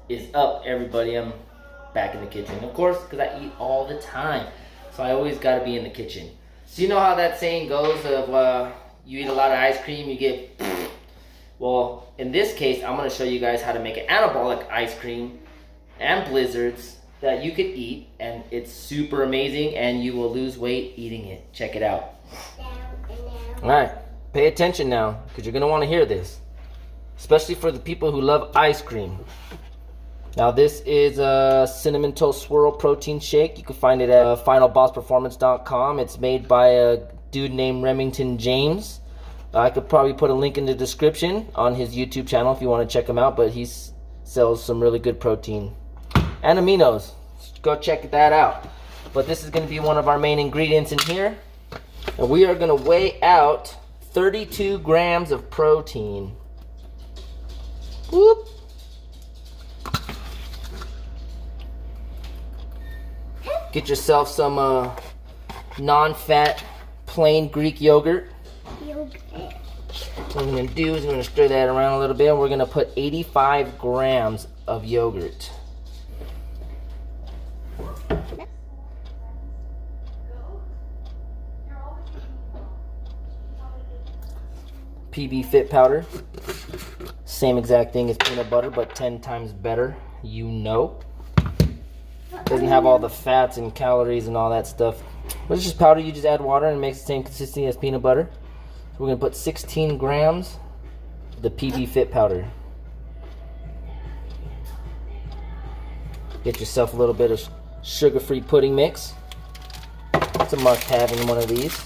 is up, everybody? I'm back in the kitchen, of course, because I eat all the time, so I always got to be in the kitchen. So you know how that saying goes of you eat a lot of ice cream, you get well, in this case, I'm going to show you guys how to make an anabolic ice cream and blizzards that you could eat, and it's super amazing, and you will lose weight eating it. Check it out. All right, pay attention now, because you're going to want to hear this, especially for the people who love ice cream. Now, this is a Cinnamon Toast Swirl protein shake. You can find it at finalbossperformance.com. It's made by a dude named Remington James. I could probably put a link in the description on his YouTube channel if you want to check him out, but he sells some really good protein and aminos. Go check that out. But this is going to be one of our main ingredients in here. And we are going to weigh out 32 grams of protein. Whoop. Get yourself some non-fat plain Greek yogurt. What we're going to do is we're going to stir that around a little bit. We're going to put 85 grams of yogurt. PB Fit powder. Same exact thing as peanut butter, but 10 times better, you know. Doesn't have all the fats and calories and all that stuff. But it's just powder. You just add water and it makes the same consistency as peanut butter. So we're going to put 16 grams of the PB Fit powder. Get yourself a little bit of sugar-free pudding mix. It's a must-have in one of these.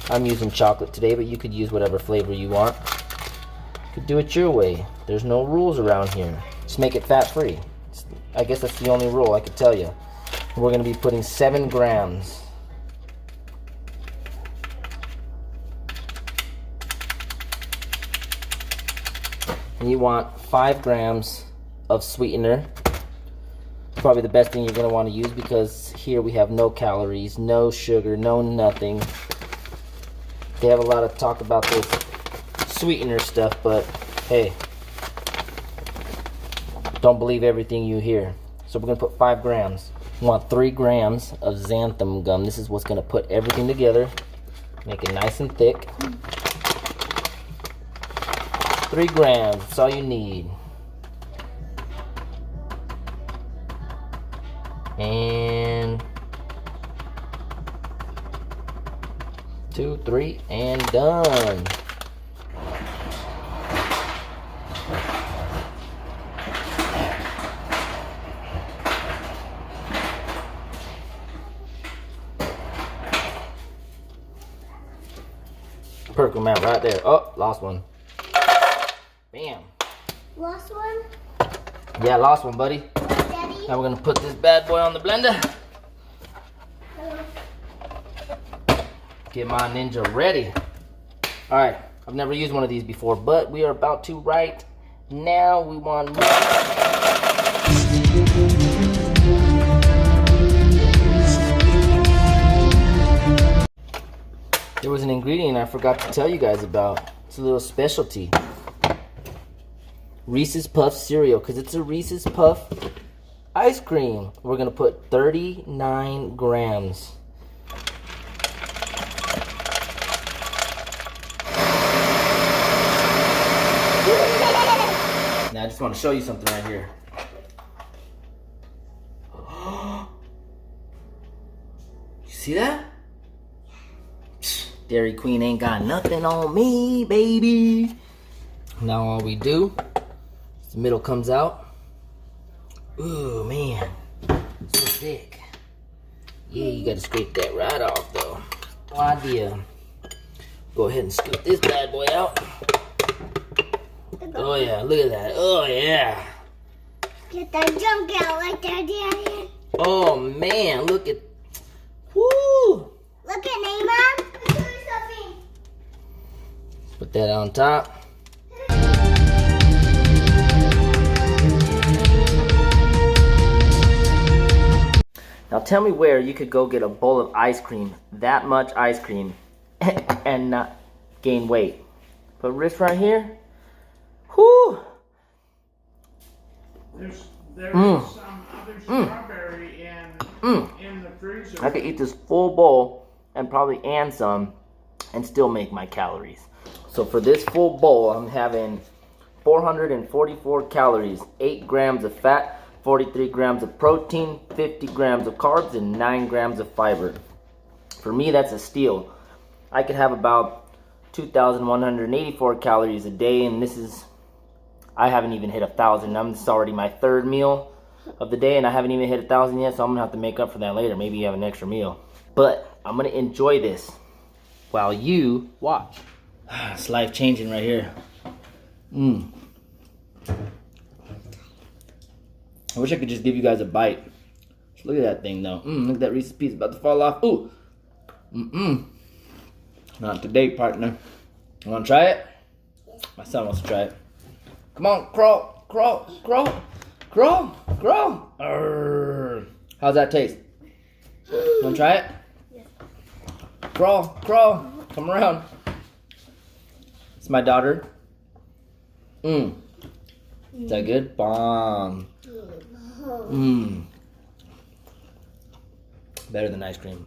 I'm using chocolate today, but you could use whatever flavor you want. You could do it your way. There's no rules around here. Just make it fat-free. I guess that's the only rule I could tell you. We're going to be putting 7 grams. And you want 5 grams of sweetener. It's probably the best thing you're going to want to use because here we have no calories, no sugar, no nothing. They have a lot of talk about this sweetener stuff, but hey, don't believe everything you hear. So we're going to put 5 grams. You want 3 grams of xanthan gum. This is what's going to put everything together, make it nice and thick. 3 grams, that's all you need. And 2, 3, and done. Perfect amount right there. Oh, lost one. Bam. Lost one? Yeah, lost one, buddy. Daddy? Now we're gonna put this bad boy on the blender. Get my Ninja ready. All right, I've never used one of these before, but we are about to right now. We want more. There was an ingredient I forgot to tell you guys about. It's a little specialty. Reese's Puff cereal, because it's a Reese's Puff ice cream. We're going to put 39 grams. Now I just want to show you something right here. You see that? Dairy Queen ain't got nothing on me, baby. Now all we do, the middle comes out. Ooh, man, so thick. Yeah, you gotta scrape that right off, though. No idea. Go ahead and scoop this bad boy out. Oh yeah, look at that. Oh yeah. Get that junk out like that, Daddy. Oh man, look at. Woo! Look at me, Mom. Put that on top. Now tell me where you could go get a bowl of ice cream, that much ice cream, and not gain weight. Put wrist right here. Whoo! There is some other strawberry in the freezer. I could eat this full bowl and probably and some and still make my calories. So for this full bowl, I'm having 444 calories, 8 grams of fat, 43 grams of protein, 50 grams of carbs, and 9 grams of fiber. For me, that's a steal. I could have about 2,184 calories a day, and I haven't even hit 1,000. This is already my third meal of the day, and I haven't even hit 1,000 yet, so I'm gonna have to make up for that later. Maybe have an extra meal. But I'm gonna enjoy this while you watch. It's life changing right here. I wish I could just give you guys a bite. Look at that thing though. Look at that Reese's piece about to fall off. Ooh. Not today, partner. You wanna try it? My son wants to try it. Come on, crawl, crawl, crawl, crawl, crawl. Arrgh. How's that taste? You wanna try it? Yes. Crawl, crawl, come around. It's my daughter. Is that good? Bomb. Better than ice cream.